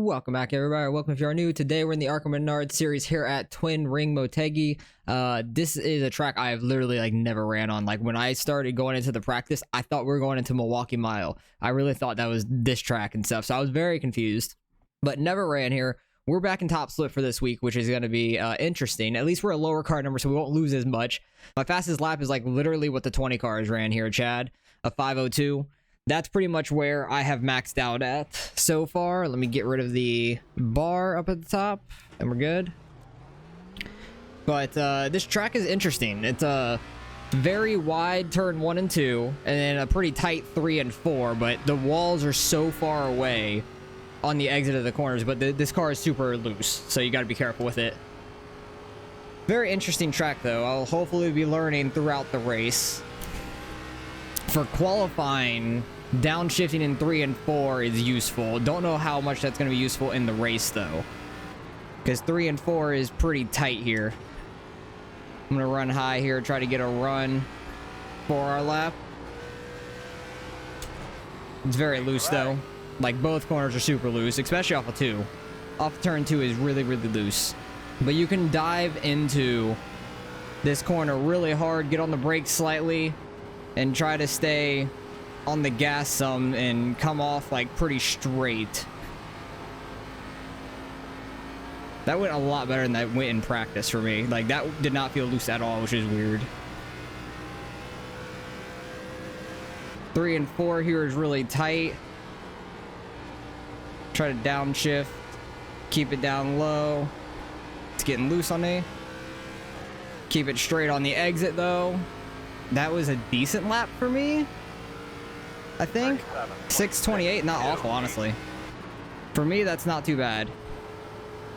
Welcome back, everybody. Welcome if you are new. Today we're in the Arca Menards series here at Twin Ring Motegi. This is a track I have literally never ran on. Like when I started going into the practice, I thought we were going into Milwaukee Mile. I really thought that was this track and stuff, so I was very confused. But never ran here. We're back in top split for this week, which is going to be interesting. At least we're a lower car number, so we won't lose as much. My fastest lap is like literally what the 20 cars ran here, Chad, a 5:02. That's pretty much where I have maxed out at so far. Let me get rid of the bar up at the top, and we're good. But this track is interesting. It's a very wide turn 1 and 2, and then a pretty tight 3 and 4, but the walls are so far away on the exit of the corners, but this car is super loose, so you got to be careful with it. Very interesting track, though. I'll hopefully be learning throughout the race. For qualifying, downshifting in 3 and 4 is useful. Don't know how much that's going to be useful in the race, though, because 3 and 4 is pretty tight here. I'm going to run high here, try to get a run for our lap. It's very loose, though. Like, both corners are super loose, especially off of 2. Off turn 2 is really, really loose. But you can dive into this corner really hard, get on the brakes slightly, and try to stay on the gas some and come off like pretty straight. That went a lot better than that went in practice for me. Like, that did not feel loose at all, which is weird. 3 and 4 here is really tight. Try to downshift, keep it down low. It's getting loose on me. Keep it straight on the exit, though. That was a decent lap for me, I think. 6:28, not awful, honestly. For me, that's not too bad.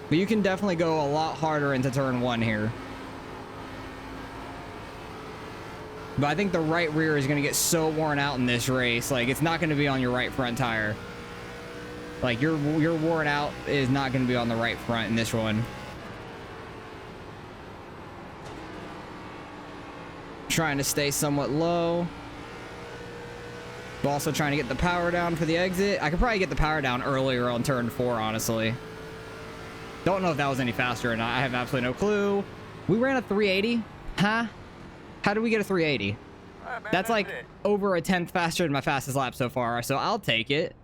But you can definitely go a lot harder into turn 1 here. But I think the right rear is going to get so worn out in this race. Like, it's not going to be on your right front tire. Like, your worn out is not going to be on the right front in this one. Trying to stay somewhat low, but also trying to get the power down for the exit. I could probably get the power down earlier on turn 4, honestly. Don't know if that was any faster or not. I have absolutely no clue. We ran a 380. Huh? How did we get a 380? That's like over a 10th faster than my fastest lap so far, so I'll take it.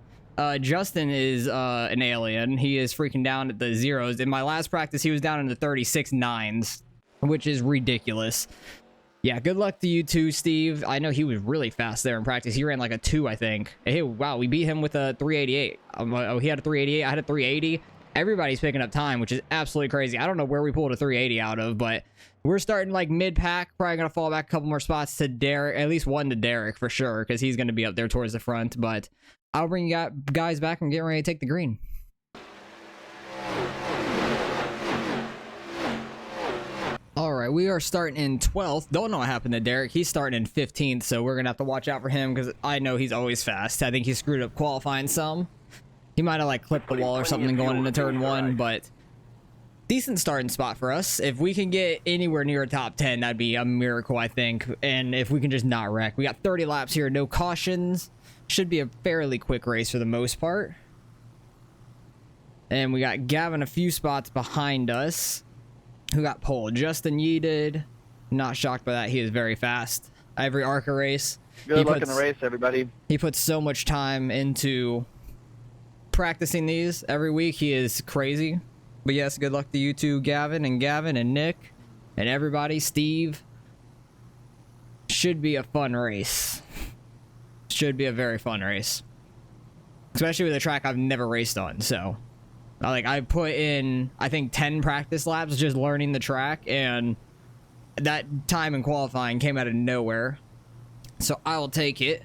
Justin is an alien. He is freaking down at the zeros. In my last practice, he was down in the 36.9s, which is ridiculous. Yeah, good luck to you too, Steve. I know he was really fast there in practice. He ran like a 2, I think. Hey, wow, we beat him with a 388. Oh, he had a 388. I had a 380. Everybody's picking up time, which is absolutely crazy. I don't know where we pulled a 380 out of, but we're starting like mid-pack. Probably going to fall back a couple more spots to Derek. At least one to Derek for sure, because he's going to be up there towards the front. But I'll bring you guys back and get ready to take the green. Alright, we are starting in 12th. Don't know what happened to Derek. He's starting in 15th, so we're going to have to watch out for him because I know he's always fast. I think he screwed up qualifying some. He might have like clipped the wall or something going into turn 1, but decent starting spot for us. If we can get anywhere near a top 10, that'd be a miracle, I think. And if we can just not wreck. We got 30 laps here, no cautions. Should be a fairly quick race for the most part. And we got Gavin a few spots behind us, who got pole. Justin yeeted. Not shocked by that. He is very fast. Every ARCA race. Good luck in the race, everybody. He puts so much time into practicing these every week. He is crazy. But yes, good luck to you two, Gavin and Nick and everybody. Steve. Should be a fun race. Should be a very fun race. Especially with a track I've never raced on, so... Like, I put in, I think, 10 practice laps just learning the track, and that time in qualifying came out of nowhere. So I'll take it.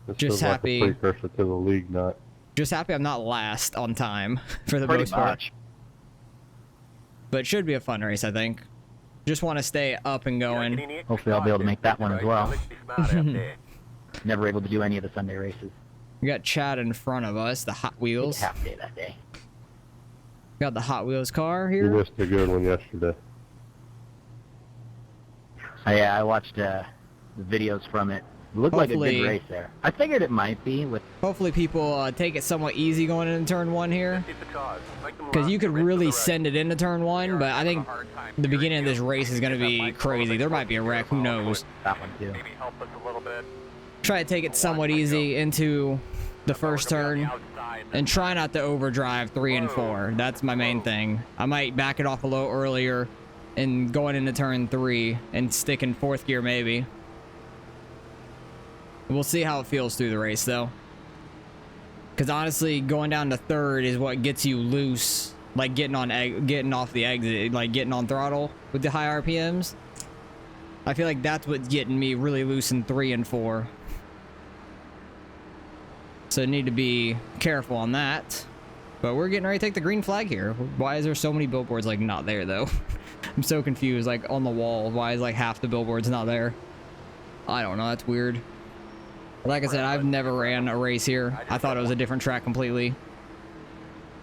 This just happy. Like a precursor to the league nut. Just happy I'm not last on time for the most part. But it should be a fun race, I think. Just want to stay up and going. Hopefully I'll be able to make that one as well. Never able to do any of the Sunday races. We got Chad in front of us, the Hot Wheels. Half day that day. Got the Hot Wheels car here. You missed a good one yesterday. Yeah, I watched the videos from it Looked like a Hopefully- good race there. I figured it might be with. Hopefully people take it somewhat easy going into turn 1 here. Because you could really send it into turn 1, but I think the beginning of this race is going to be crazy. There might be a wreck, who knows. That one too. Try to take it somewhat easy into the first turn. And try not to overdrive 3 and 4. That's my main thing. I might back it off a little earlier and going into turn 3 and stick in 4th gear maybe. We'll see how it feels through the race though. Because honestly, going down to 3rd is what gets you loose. Like getting off the exit, like getting on throttle with the high RPMs. I feel like that's what's getting me really loose in 3 and 4. So need to be careful on that. But we're getting ready to take the green flag here. Why is there so many billboards like not there though? I'm so confused. Like on the wall, why is like half the billboards not there? I don't know. That's weird. Like I said, I've never ran a race here. I thought it was a different track completely.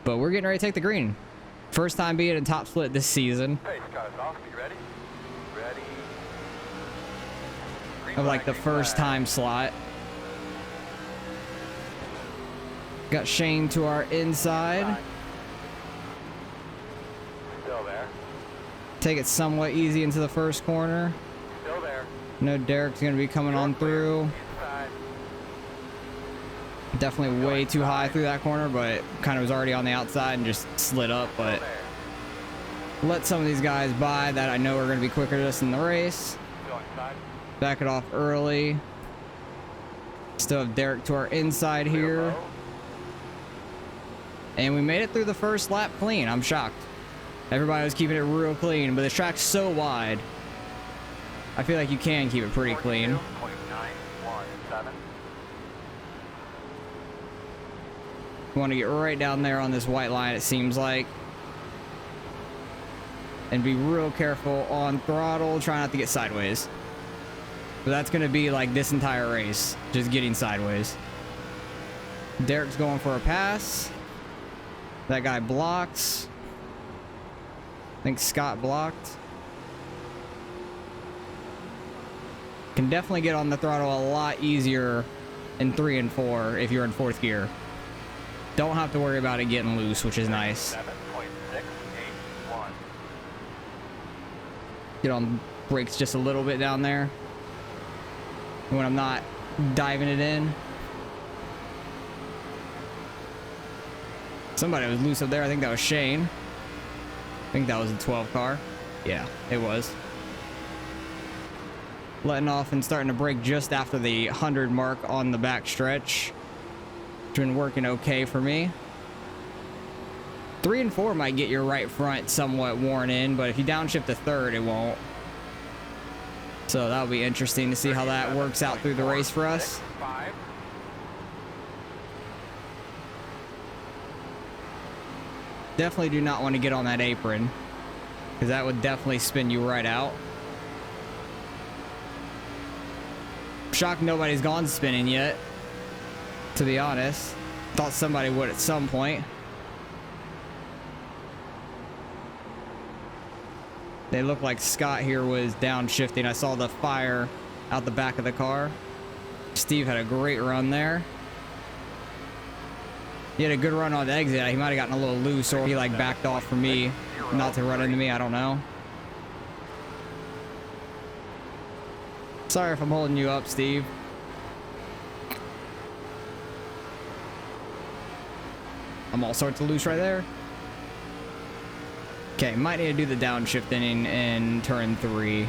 But we're getting ready to take the green. First time being in top split this season. Hey, Scott, off. You ready? Ready. Of like the first time slot. Got Shane to our inside. Still there. Take it somewhat easy into the first corner. Still there. No, Derek's going to be coming on through. Inside. Definitely way too high through that corner, but kind of was already on the outside and just slid up. But Still there. let some of these guys by that I know are going to be quicker than us in the race. Still inside. Back it off early. Still have Derek to our inside here. Low. And we made it through the first lap clean. I'm shocked. Everybody was keeping it real clean, but the track's so wide. I feel like you can keep it pretty clean. 42.917. You want to get right down there on this white line, it seems like. And be real careful on throttle. Try not to get sideways. But that's going to be like this entire race. Just getting sideways. Derek's going for a pass. That guy blocks. I think Scott blocked. Can definitely get on the throttle a lot easier in 3 and 4 if you're in 4th gear. Don't have to worry about it getting loose, which is nice. 7.681. Get on brakes just a little bit down there when I'm not diving it in. Somebody was loose up there. I think that was Shane. I think that was a 12 car. Yeah, it was. Letting off and starting to brake just after the 100 mark on the back stretch. It's been working okay for me. 3 and 4 might get your right front somewhat worn in, but if you downshift to 3rd, it won't. So that'll be interesting to see how that works out through the race for us. 5. Definitely do not want to get on that apron, because that would definitely spin you right out. Shocked nobody's gone spinning yet, to be honest. Thought somebody would at some point. They look like Scott here was downshifting. I saw the fire out the back of the car. Steve had a great run there. He had a good run on the exit. He might have gotten a little loose, or he like backed off for me not to run into me. I don't know. Sorry if I'm holding you up, Steve. I'm all sorts of loose right there. Okay, might need to do the downshifting in turn 3.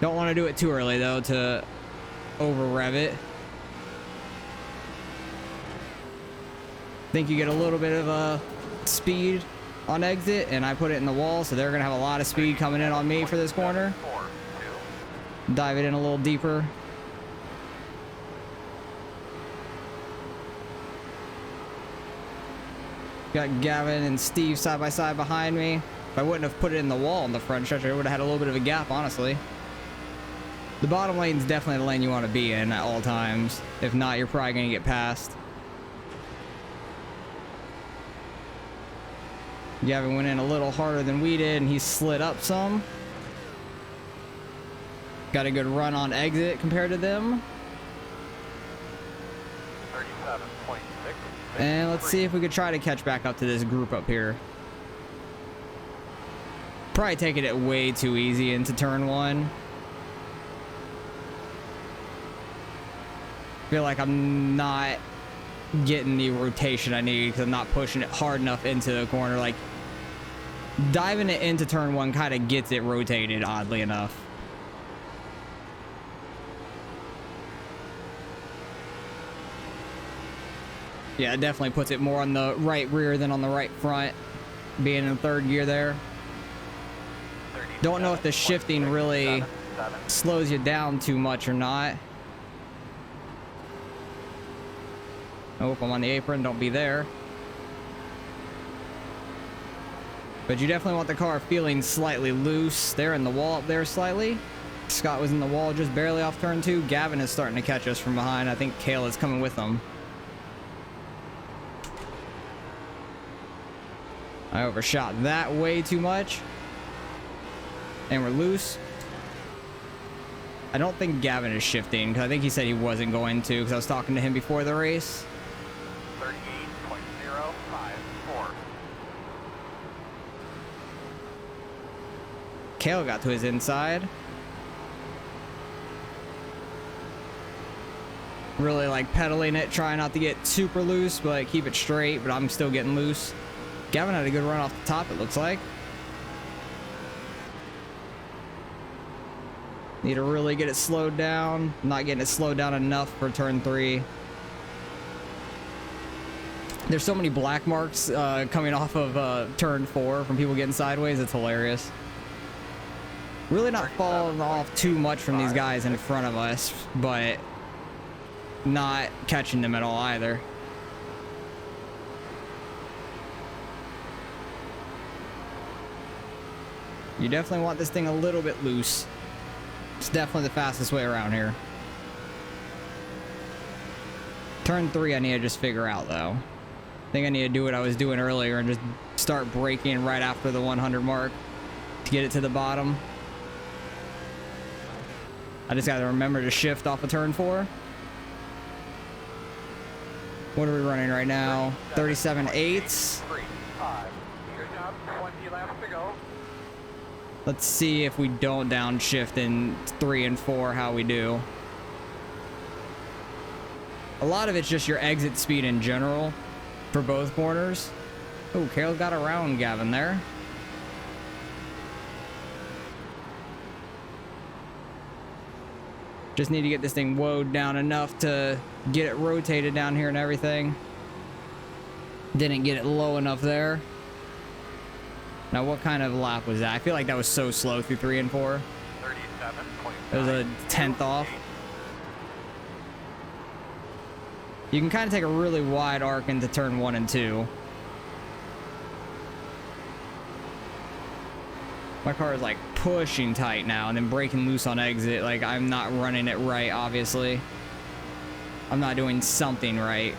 Don't want to do it too early though to over rev it. Think you get a little bit of speed on exit, and I put it in the wall, so they're gonna have a lot of speed coming in on me for this corner. 4, Dive it in a little deeper. Got Gavin and Steve side by side behind me. If I wouldn't have put it in the wall on the front stretch, I would have had a little bit of a gap, honestly. The bottom lane is definitely the lane you want to be in at all times. If not, you're probably going to get passed. Gavin went in a little harder than we did, and he slid up some. Got a good run on exit compared to them. 37.6. And let's see if we could try to catch back up to this group up here. Probably taking it way too easy into turn one. Feel like I'm not getting the rotation I need because I'm not pushing it hard enough into the corner. Like, diving it into turn one kind of gets it rotated, oddly enough. Yeah, it definitely puts it more on the right rear than on the right front, being in third gear there. Don't know if the shifting really slows you down too much or not. Oh, I'm on the apron, don't be there. But you definitely want the car feeling slightly loose. They're in the wall up there slightly. Scott was in the wall just barely off turn two. Gavin is starting to catch us from behind. I think Kale is coming with them. I overshot that way too much. And we're loose. I don't think Gavin is shifting because I think he said he wasn't going to because I was talking to him before the race. 38.054. Kale got to his inside. Really like pedaling it, trying not to get super loose, but keep it straight, but I'm still getting loose. Gavin had a good run off the top, it looks like. Need to really get it slowed down. Not getting it slowed down enough for turn three. There's so many black marks coming off of turn four from people getting sideways. It's hilarious. Really not falling off too much from these guys in front of us, but not catching them at all either. You definitely want this thing a little bit loose. It's definitely the fastest way around here. Turn three I need to just figure out though. I think I need to do what I was doing earlier and just start braking right after the 100 mark to get it to the bottom. I just gotta remember to shift off of turn four. What are we running right now? 37.8. Good job. 20 laps to go. Let's see if we don't downshift in 3 and 4, how we do. A lot of it's just your exit speed in general for both corners. Oh, Carol got around Gavin there. Just need to get this thing woed down enough to get it rotated down here and everything. Didn't get it low enough there. Now, what kind of lap was that? I feel like that was so slow through 3 and 4. 37.9. It was a 10th off. You can kind of take a really wide arc into turn 1 and 2. My car is like pushing tight now and then breaking loose on exit. Like, I'm not running it right, obviously. I'm not doing something right.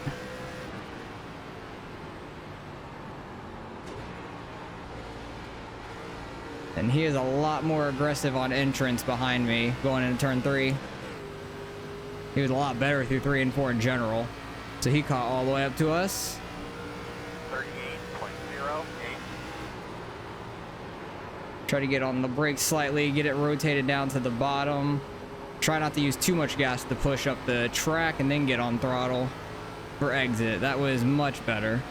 And he is a lot more aggressive on entrance behind me going into turn 3. He was a lot better through 3 and 4 in general. So he caught all the way up to us. 38.08. Try to get on the brakes slightly, get it rotated down to the bottom. Try not to use too much gas to push up the track and then get on throttle for exit. That was much better.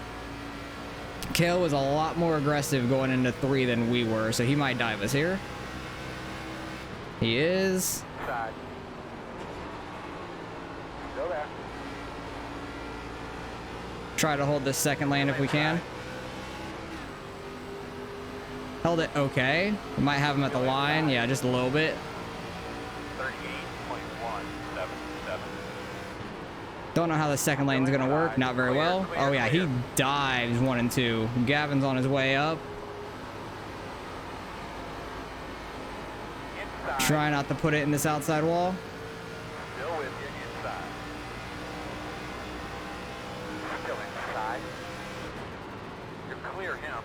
Kale was a lot more aggressive going into 3 than we were, so he might dive us here. He is. Side. Go there. Try to hold this second lane if we can. Held it okay. We might have him at the line. Yeah, just a little bit. 38.177. Don't know how the second lane's gonna work. Not very well. Oh yeah, he dives 1 and 2. Gavin's on his way up. Inside. Try not to put it in this outside wall. Still with you inside. Still inside. You clear him.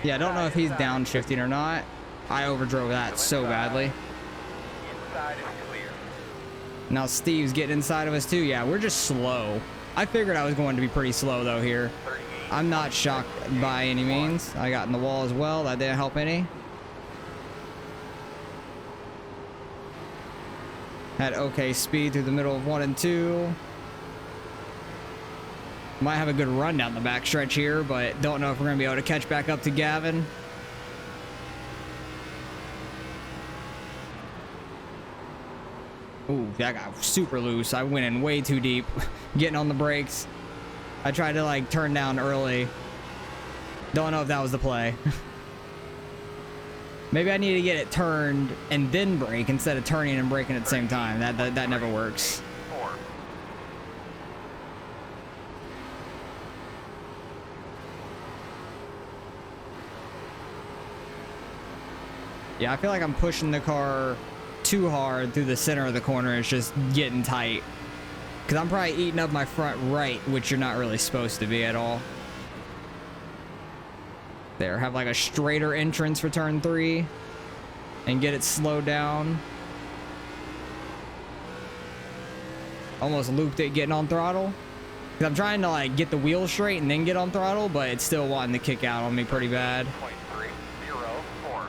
Yeah, I don't know if he's downshifting or not. I overdrove that so badly. Inside is clear. Now Steve's getting inside of us too. Yeah, we're just slow. I figured I was going to be pretty slow though here. 38. I'm not shocked by any means. I got in the wall as well. That didn't help any. Had okay speed through the middle of 1 and 2. Might have a good run down the back stretch here, but don't know if we're going to be able to catch back up to Gavin. Ooh, that got super loose. I went in way too deep, getting on the brakes. I tried to like turn down early. Don't know if that was the play. Maybe I need to get it turned and then brake instead of turning and braking at the same time. That never works. 4. Yeah, I feel like I'm pushing the car too hard through the center of the corner. It's just getting tight. Because I'm probably eating up my front right, which you're not really supposed to be at all. There, have like a straighter entrance for turn 3. And get it slowed down. Almost looped it getting on throttle. Because I'm trying to like get the wheel straight and then get on throttle, but it's still wanting to kick out on me pretty bad. 0.304.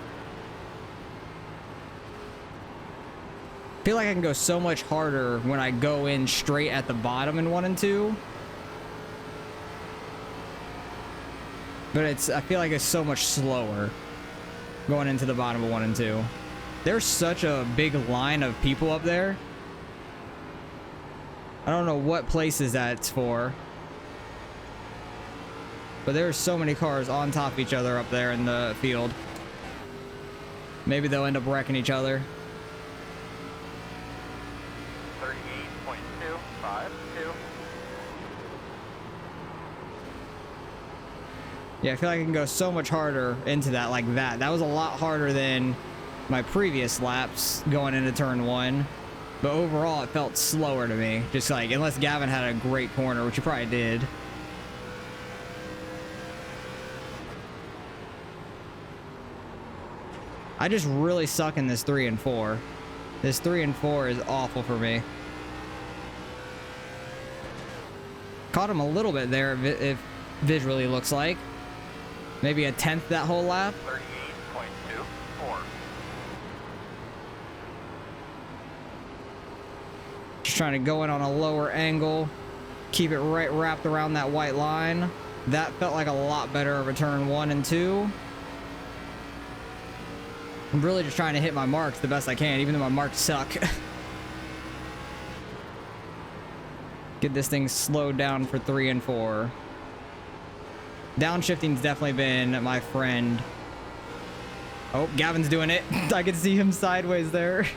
I feel like I can go so much harder when I go in straight at the bottom in 1 and 2. But I feel like it's so much slower going into the bottom of 1 and 2. There's such a big line of people up there. I don't know what places that's for. But there's so many cars on top of each other up there in the field. Maybe they'll end up wrecking each other. 38.252. Yeah, I feel like I can go so much harder into that like that. That was a lot harder than my previous laps going into turn 1. But overall, it felt slower to me. Just like, unless Gavin had a great corner, which he probably did. I just really suck in this 3 and 4. This 3 and 4 is awful for me. Caught him a little bit there, if visually looks like. Maybe a 10th that whole lap. 38.24. Just trying to go in on a lower angle. Keep it right wrapped around that white line. That felt like a lot better of a turn 1 and 2. I'm really just trying to hit my marks the best I can, even though my marks suck. Get this thing slowed down for 3 and 4. Downshifting's definitely been my friend. Oh, Gavin's doing it. I can see him sideways there.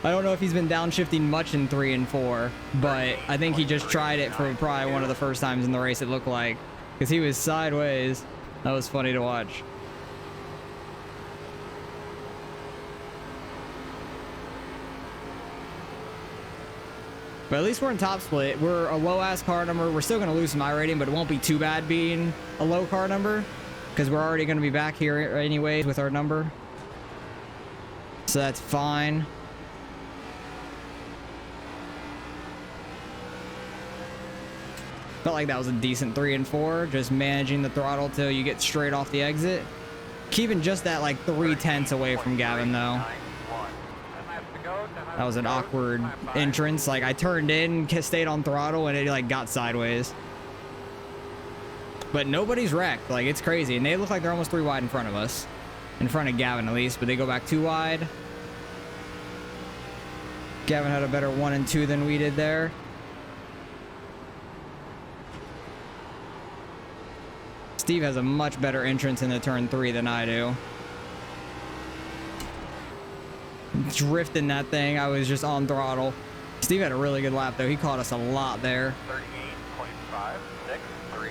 I don't know if he's been downshifting much in 3 and 4, but I think he just tried it for probably one of the first times in the race, it looked like. Because he was sideways. That was funny to watch. But at least we're in top split. We're a low-ass car number. We're still going to lose some iRating, but it won't be too bad being a low car number. Because we're already going to be back here anyways with our number. So that's fine. Felt like that was a decent 3 and 4. Just managing the throttle till you get straight off the exit. Keeping just that like 3/10 away from Gavin though. That was an awkward entrance. Like I turned in, stayed on throttle, and it like got sideways. But nobody's wrecked. Like it's crazy, and they look like they're almost 3 wide in front of us, in front of Gavin at least. But they go back 2 wide. Gavin had a better 1 and 2 than we did there. Steve has a much better entrance in the turn 3 than I do. Drifting that thing, I was just on throttle. Steve had a really good lap though. He caught us a lot there. 38.563.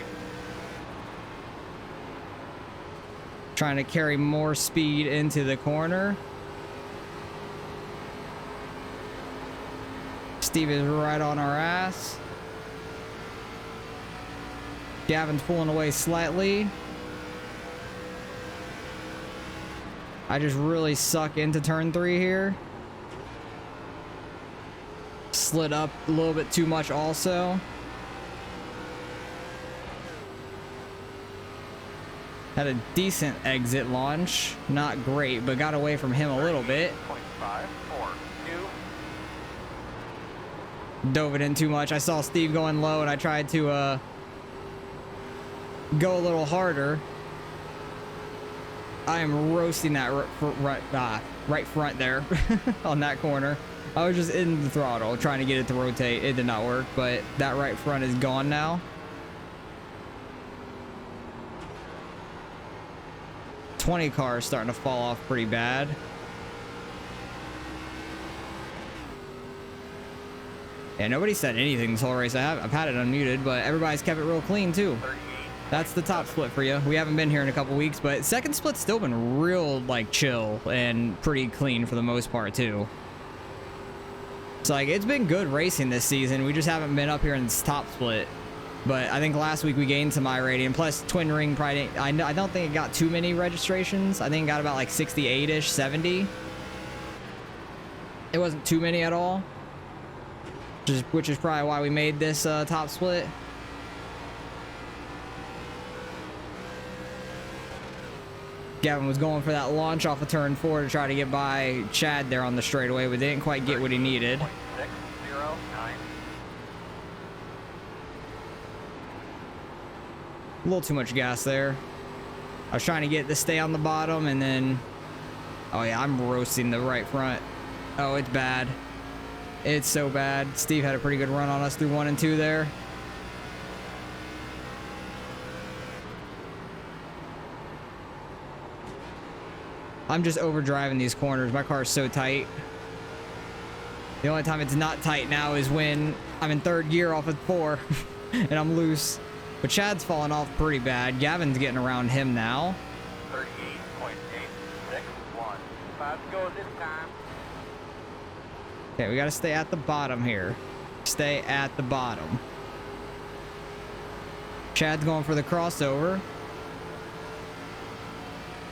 Trying to carry more speed into the corner. Steve is right on our ass. Gavin's pulling away slightly. I just really suck into turn 3 here. Slid up a little bit too much also. Had a decent exit launch. Not great, but got away from him a little bit. 38.54, Dove it in too much. I saw Steve going low and I tried to go a little harder. I am roasting that right front there on that corner. I was just in the throttle trying to get it to rotate. It did not work, but that right front is gone now. 20 cars starting to fall off pretty bad. Yeah, nobody said anything this whole race. I've had it unmuted, but everybody's kept it real clean too. 38. That's the top split for you. We haven't been here in a couple weeks, but second split's still been real like chill and pretty clean for the most part too. It's like it's been good racing this season. We just haven't been up here in this top split. But I think last week we gained some iRating. Plus, Twin Ring probably I don't think it got too many registrations. I think it got about like 68-ish, 70. It wasn't too many at all. Which is probably why we made this top split. Gavin was going for that launch off of turn 4 to try to get by Chad there on the straightaway, but didn't quite get what he needed. 609. A little too much gas there. I was trying to get it to stay on the bottom and then... Oh yeah, I'm roasting the right front. Oh, it's bad. It's so bad. Steve had a pretty good run on us through 1 and 2 there. I'm just overdriving these corners. My car is so tight. The only time it's not tight now is when I'm in 3rd gear off of 4 and I'm loose. But Chad's falling off pretty bad. Gavin's getting around him now. 38.861. 5 to go this time. Okay, we got to stay at the bottom here. Stay at the bottom. Chad's going for the crossover.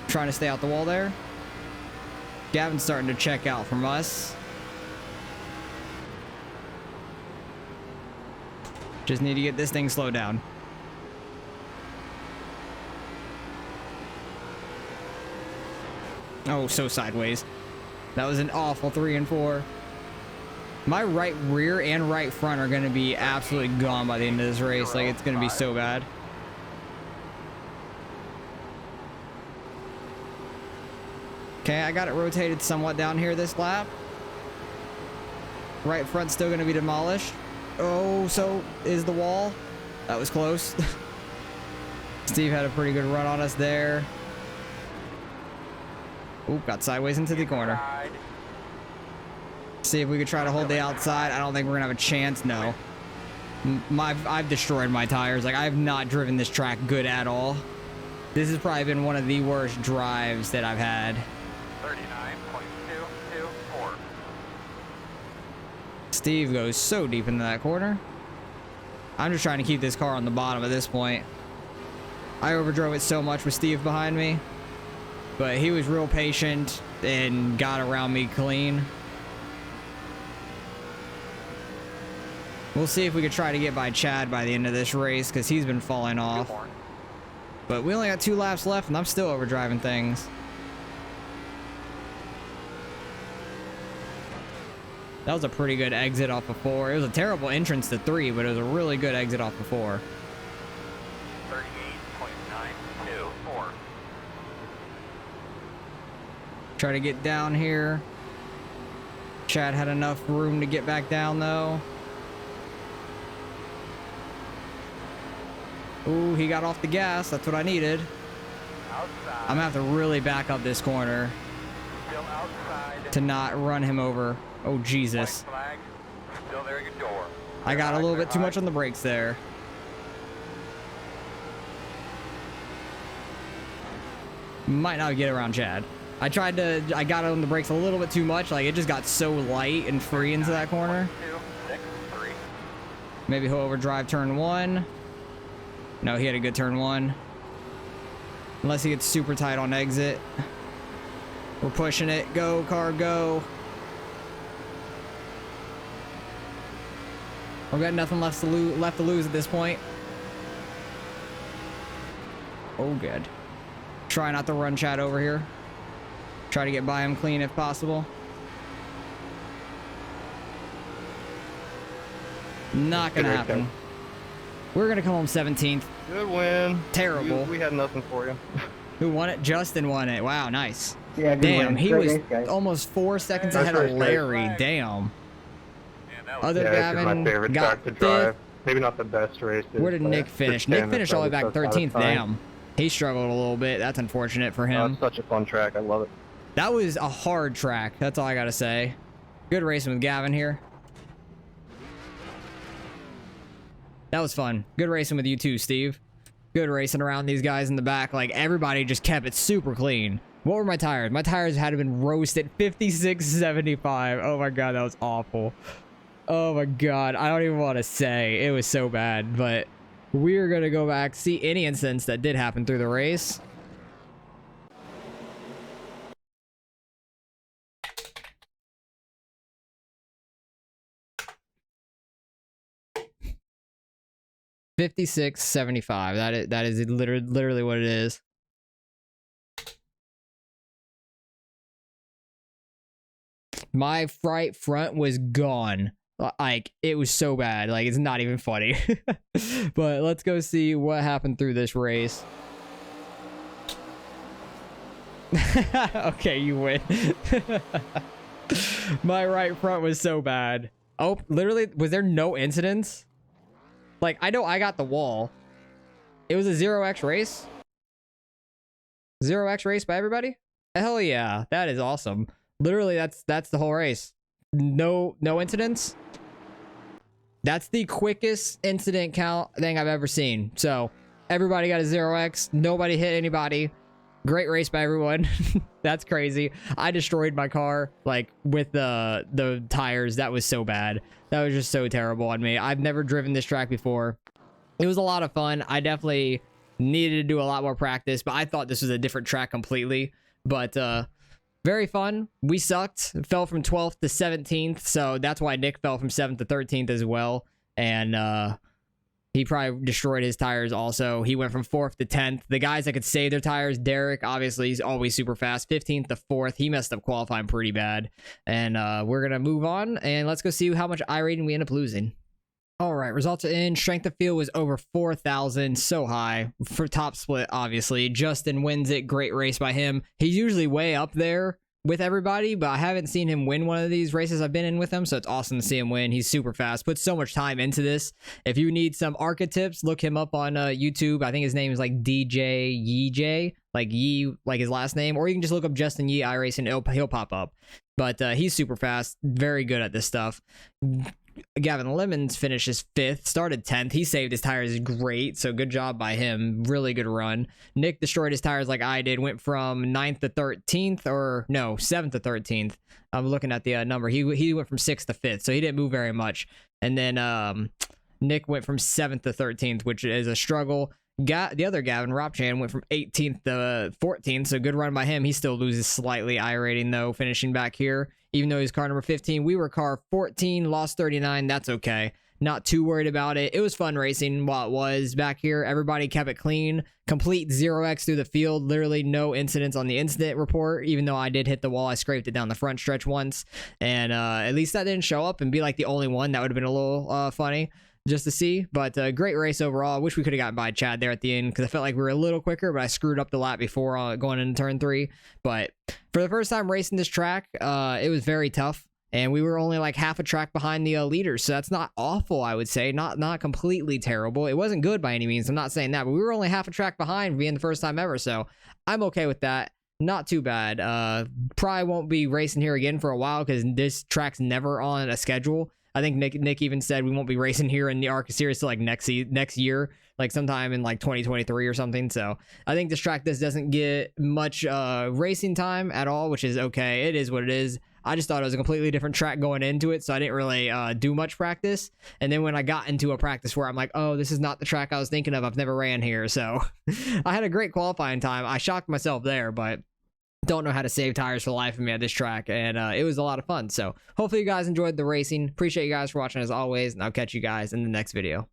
Trying to stay out the wall there. Gavin's starting to check out from us. Just need to get this thing slowed down. Oh, so sideways. That was an awful 3 and 4. My right rear and right front are going to be absolutely gone by the end of this race. Like, it's going to be so bad. Okay, I got it rotated somewhat down here this lap. Right front's still going to be demolished. Oh, so is the wall. That was close. Steve had a pretty good run on us there. Oop, got sideways into the corner. See if we could try to hold the outside. I don't think we're going to have a chance. No. I've destroyed my tires. Like, I have not driven this track good at all. This has probably been one of the worst drives that I've had. 39.224. Steve goes so deep into that corner. I'm just trying to keep this car on the bottom at this point. I overdrove it so much with Steve behind me, but he was real patient and got around me clean. We'll see if we could try to get by Chad by the end of this race because he's been falling off. But we only got 2 laps left and I'm still overdriving things. That was a pretty good exit off of 4. It was a terrible entrance to 3, but it was a really good exit off of 4. 38.924. Try to get down here. Chad had enough room to get back down though. Ooh, he got off the gas. That's what I needed. Outside. I'm gonna have to really back up this corner Still outside. to not run him over. Oh, Jesus. White flag. Still there at your door. I got a little bit too much on the brakes there. Might not get around Chad. I got on the brakes a little bit too much. Like, it just got so light and free into that corner. 263. Maybe he'll overdrive turn 1. No, he had a good turn 1. Unless he gets super tight on exit. We're pushing it. Go, car, go. We've got nothing left to lose at this point. Oh, good. Try not to run Chad over here. Try to get by him clean if possible. Not gonna happen. We're gonna come home 17th. Good win. Terrible. We had nothing for you. Who won it? Justin won it. Wow, nice. Yeah, good Damn, win. he Great was race, guys. almost 4 seconds That's ahead of race, guys. Larry. Damn. Man, that was Other Yeah, this is Gavin my favorite got track to 5th. drive. Maybe not the best race. Where did Nick finish? Nick finished all the way back 13th. Damn. He struggled a little bit. That's unfortunate for him. It's such a fun track. I love it. That was a hard track. That's all I gotta say. Good racing with Gavin here. That was fun. Good racing with you too, Steve. Good racing around these guys in the back. Like, everybody just kept it super clean. What were my tires? My tires had been roasted 56.75. Oh my god, that was awful. Oh my god, I don't even want to say. It was so bad, but we're gonna go back, see any incidents that did happen through the race. $56.75. That is literally what it is. My right front was gone. Like, it was so bad. Like, it's not even funny. But let's go see what happened through this race. Okay, you win. My right front was so bad. Oh, literally, was there no incidents? Like, I know I got the wall. It was a 0x race. 0x race by everybody? Hell yeah. That is awesome. Literally, that's the whole race. No incidents. That's the quickest incident count thing I've ever seen. So, everybody got a 0x. Nobody hit anybody. Great race by everyone. That's crazy. I destroyed my car, like, with the tires. That was so bad. That was just so terrible on me. I've never driven this track before. It was a lot of fun. I definitely needed to do a lot more practice, but I thought this was a different track completely. But very fun. We sucked. Fell from 12th to 17th, so that's why Nick fell from 7th to 13th as well. And he probably destroyed his tires also. He went from 4th to 10th. The guys that could save their tires, Derek, obviously, he's always super fast. 15th to 4th. He messed up qualifying pretty bad. And we're going to move on, and let's go see how much iRating we end up losing. All right, results are in. Strength of field was over 4,000. So high. For top split, obviously. Justin wins it. Great race by him. He's usually way up there with everybody, but I haven't seen him win one of these races I've been in with him, so it's awesome to see him win. He's super fast, puts so much time into this. If you need some Arca tips, look him up on YouTube. I think his name is like DJ Yeej, like Yee, like his last name, or you can just look up Justin Yee iRacing. He'll pop up. But he's super fast, very good at this stuff. Gavin Lemons finishes 5th, started 10th. He saved his tires great, so good job by him. Really good run. Nick destroyed his tires like I did, went from 9th to 13th, or no, 7th to 13th. I'm looking at the number. He went from 6th to 5th, so he didn't move very much. And then Nick went from 7th to 13th, which is a struggle. The other Gavin, Ropchan, went from 18th to 14th, so good run by him. He still loses slightly iRating, though, finishing back here. Even though he's car number 15, we were car 14, lost 39. That's okay. Not too worried about it. It was fun racing while it was back here. Everybody kept it clean. Complete 0x through the field. Literally no incidents on the incident report. Even though I did hit the wall, I scraped it down the front stretch once. And at least that didn't show up and be like the only one. That would have been a little funny just to see. But great race overall. I wish we could have gotten by Chad there at the end because I felt like we were a little quicker, but I screwed up the lap before going into turn 3. But for the first time racing this track, it was very tough. And we were only like half a track behind the leaders. So that's not awful, I would say. Not completely terrible. It wasn't good by any means. I'm not saying that. But we were only half a track behind being the first time ever. So I'm okay with that. Not too bad. Probably won't be racing here again for a while because this track's never on a schedule. I think Nick even said we won't be racing here in the Arca series till like next year, like sometime in like 2023 or something. So I think this track doesn't get much racing time at all, which is okay. It is what it is. I just thought it was a completely different track going into it, so I didn't really do much practice. And then when I got into a practice where I'm like, oh, this is not the track I was thinking of. I've never ran here, so I had a great qualifying time. I shocked myself there, but don't know how to save tires for the life of me at this track, and it was a lot of fun. So hopefully you guys enjoyed the racing. Appreciate you guys for watching as always, and I'll catch you guys in the next video.